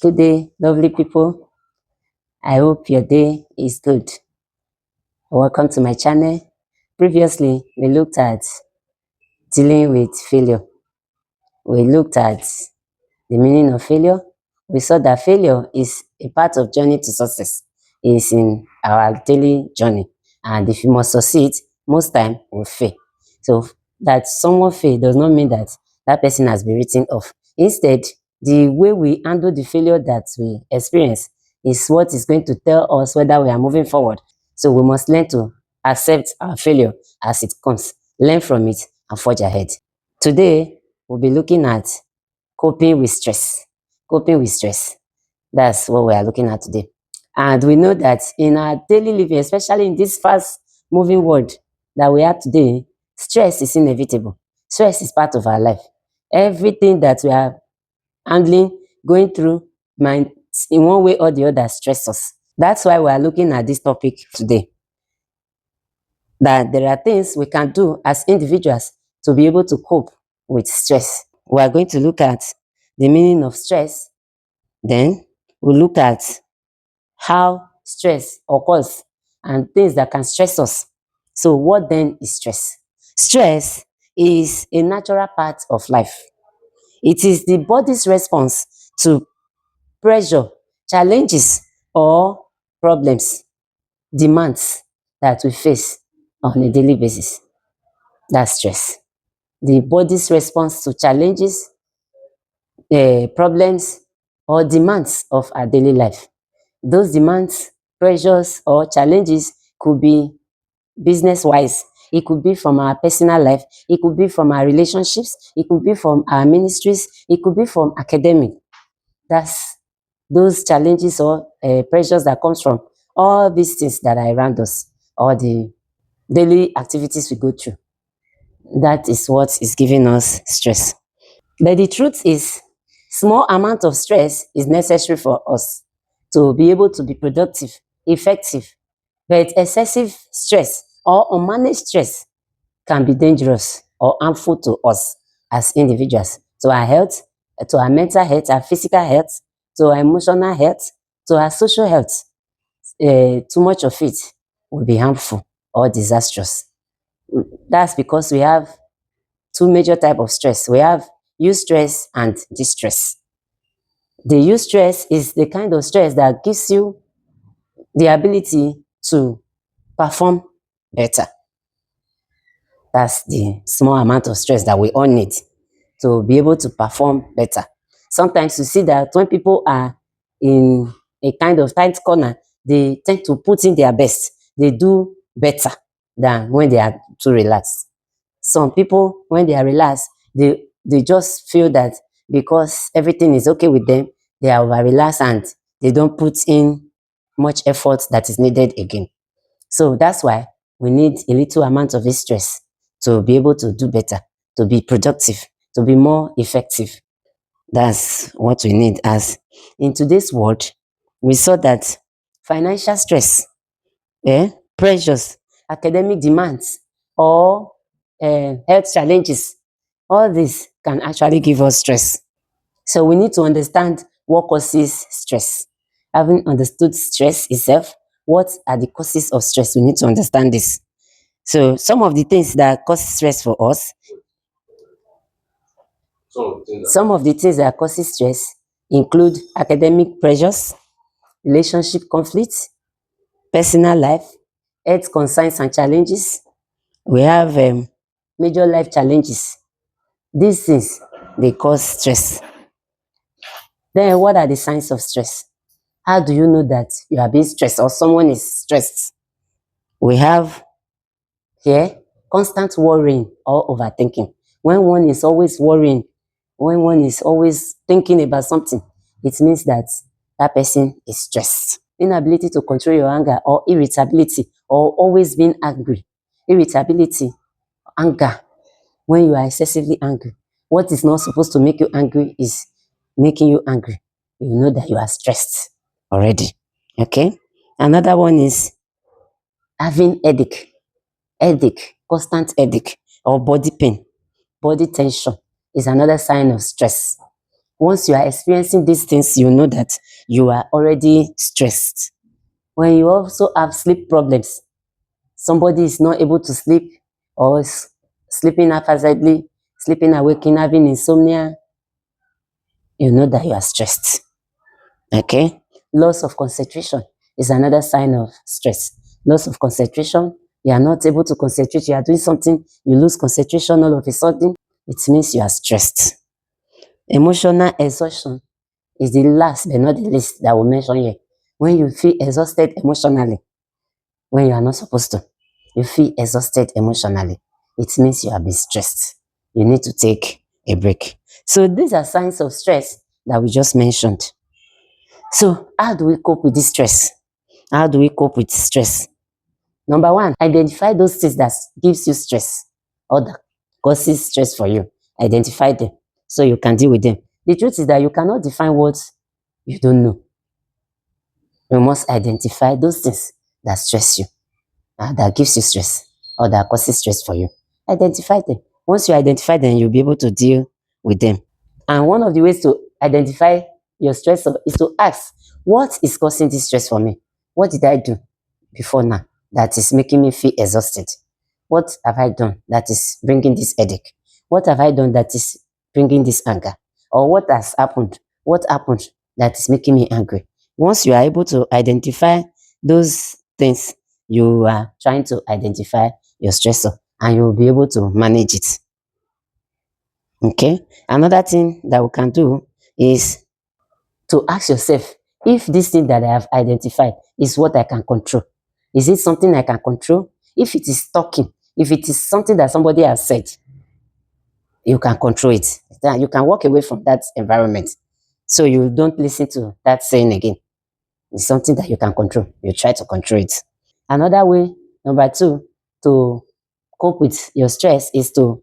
Good day, lovely people. I hope your day is good. Welcome to my channel. Previously, we looked at dealing with failure. We looked at the meaning of failure. We saw that failure is a part of journey to success. It's in our daily journey. And if you must succeed, most time will fail. So that someone fail does not mean that that person has been written off. Instead, the way we handle the failure that we experience is what is going to tell us whether we are moving forward. So we must learn to accept our failure as it comes, learn from it, and forge ahead. Today, we'll be looking at coping with stress. Coping with stress. That's what we are looking at today. And we know that in our daily living, especially in this fast moving world that we have today, stress is inevitable. Stress is part of our life. Everything that we are handling, going through, might in one way or the other stress us. That's why we are looking at this topic today. That there are things we can do as individuals to be able to cope with stress. We are going to look at the meaning of stress. Then we'll look at how stress occurs and things that can stress us. So what then is stress? Stress is a natural part of life. It is the body's response to pressure, challenges, or problems, demands that we face on a daily basis. That's stress. The body's response to challenges, problems, or demands of our daily life. Those demands, pressures, or challenges could be business-wise. It could be from our personal life. It could be from our relationships. It could be from our ministries. It could be from academic. That's those challenges or pressures that comes from all these things that are around us, or the daily activities we go through. That is what is giving us stress. But the truth is, small amount of stress is necessary for us to be able to be productive, effective. But excessive stress or unmanaged stress can be dangerous or harmful to us as individuals, to our health, to our mental health, our physical health, to our emotional health, to our social health. Too much of it will be harmful or disastrous. That's because we have two major types of stress. We have eustress and distress. The eustress is the kind of stress that gives you the ability to perform better. That's the small amount of stress that we all need to be able to perform better. Sometimes you see that when people are in a kind of tight corner, they tend to put in their best. They do better than when they are too relaxed. Some people, when they are relaxed, they just feel that because everything is okay with them, they are over relaxed and they don't put in much effort that is needed again. So that's why we need a little amount of this stress to be able to do better, to be productive, to be more effective. That's what we need. As in today's world, we saw that financial stress, pressures, academic demands, or health challenges, all this can actually give us stress. So we need to understand what causes stress. Having understood stress itself, what are the causes of stress? We need to understand this. So some of the things that cause stress for us, some of the things that causes stress include academic pressures, relationship conflicts, personal life, health concerns and challenges. We have major life challenges. These things, they cause stress. Then what are the signs of stress? How do you know that you are being stressed or someone is stressed? We have here constant worrying or overthinking. When one is always worrying, when one is always thinking about something, it means that that person is stressed. Inability to control your anger or irritability, or always being angry. Irritability, anger, when you are excessively angry. What is not supposed to make you angry is making you angry. You know that you are stressed already. Okay? Another one is having headache, constant headache, or body pain. Body tension is another sign of stress. Once you are experiencing these things, you know that you are already stressed. When you also have sleep problems, somebody is not able to sleep or sleeping haphazardly, sleeping awakening, having insomnia, you know that you are stressed. Okay? Loss of concentration is another sign of stress. Loss of concentration, you are not able to concentrate, you are doing something, you lose concentration all of a sudden, it means you are stressed. Emotional exhaustion is the last but not the least that we'll mention here. When you feel exhausted emotionally, when you are not supposed to, you feel exhausted emotionally, it means you have been stressed. You need to take a break. So these are signs of stress that we just mentioned. So how do we cope with this stress? How do we cope with stress? Number one, identify those things that gives you stress or that causes stress for you. Identify them so you can deal with them. The truth is that you cannot define what you don't know. You must identify those things that stress you, that gives you stress or that causes stress for you. Identify them. Once you identify them, you'll be able to deal with them. And one of the ways to identify your stressor is to ask, what is causing this stress for me? What did I do before now that is making me feel exhausted? What have I done that is bringing this headache? What have I done that is bringing this anger? Or what has happened? What happened that is making me angry? Once you are able to identify those things, you are trying to identify your stressor and you'll be able to manage it. Okay. Another thing that we can do is to ask yourself if this thing that I have identified is what I can control. Is it something I can control? If it is talking, if it is something that somebody has said, you can control it. Then you can walk away from that environment. So you don't listen to that saying again. It's something that you can control. You try to control it. Another way, number two, to cope with your stress is to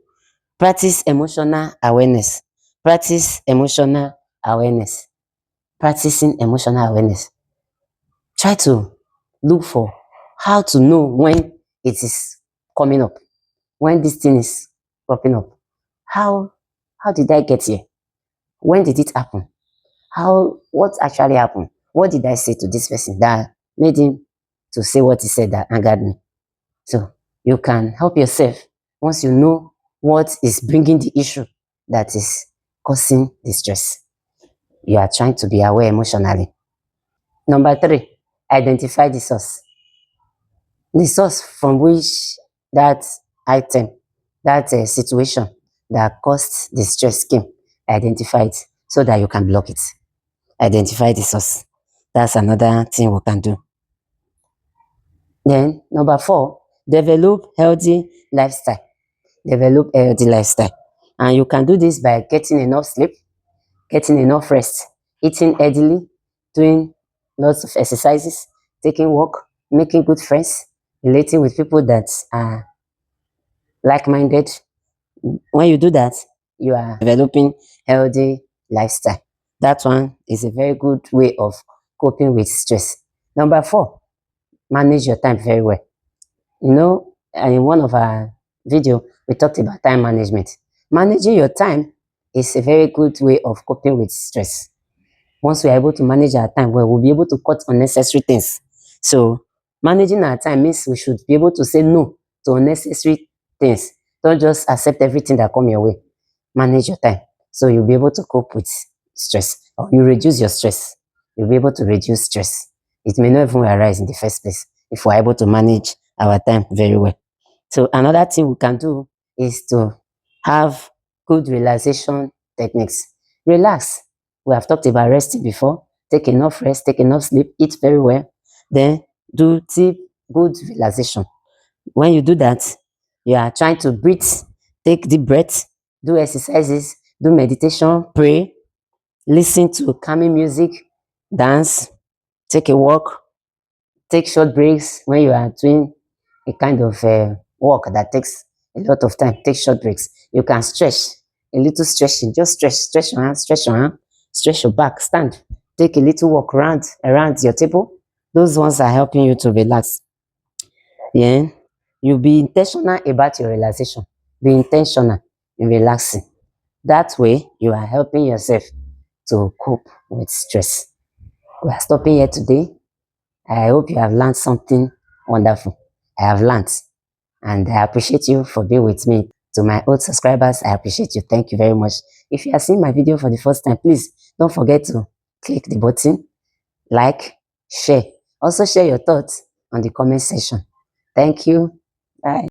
practice emotional awareness. Practice emotional awareness. Practicing emotional awareness. Try to look for how to know when it is coming up, when this thing is popping up. How how did I get here? When did it happen? What actually happened? What did I say to this person that made him to say what he said that angered me? So you can help yourself once you know what is bringing the issue that is causing the stress. You are trying to be aware emotionally. Number three, identify the source. The source from which that item, that situation that caused the stress came. Identify it so that you can block it. Identify the source. That's another thing we can do. Then number four, develop healthy lifestyle. Develop a healthy lifestyle. And you can do this by getting enough sleep, getting enough rest, eating healthily, doing lots of exercises, taking walk, making good friends, relating with people that are like-minded. When you do that, you are developing healthy lifestyle. That one is a very good way of coping with stress. Number four, manage your time very well. You know, in one of our video, we talked about time management. Managing your time is a very good way of coping with stress. Once we are able to manage our time well, we'll be able to cut unnecessary things. So managing our time means we should be able to say no to unnecessary things. Don't just accept everything that come your way. Manage your time. So you'll be able to cope with stress. Or you reduce your stress. You'll be able to reduce stress. It may not even arise in the first place if we're able to manage our time very well. So another thing we can do is to have good relaxation techniques. Relax. We have talked about resting before. Take enough rest, take enough sleep, eat very well. Then do deep, good relaxation. When you do that, you are trying to breathe, take deep breaths, do exercises, do meditation, pray, listen to calming music, dance, take a walk, take short breaks when you are doing a kind of work that takes a lot of time. Take short breaks. You can stretch, a little stretching. Just stretch your hand, stretch your arm, stretch your back, stand. Take a little walk around your table. Those ones are helping you to relax. Yeah. You be intentional about your relaxation. Be intentional in relaxing. That way, you are helping yourself to cope with stress. We are stopping here today. I hope you have learned something wonderful. I have learned, and I appreciate you for being with me. To my old subscribers, I appreciate you. Thank you very much. If you are seeing my video for the first time, please don't forget to click the button, like, share. Also share your thoughts on the comment section. Thank you. Bye.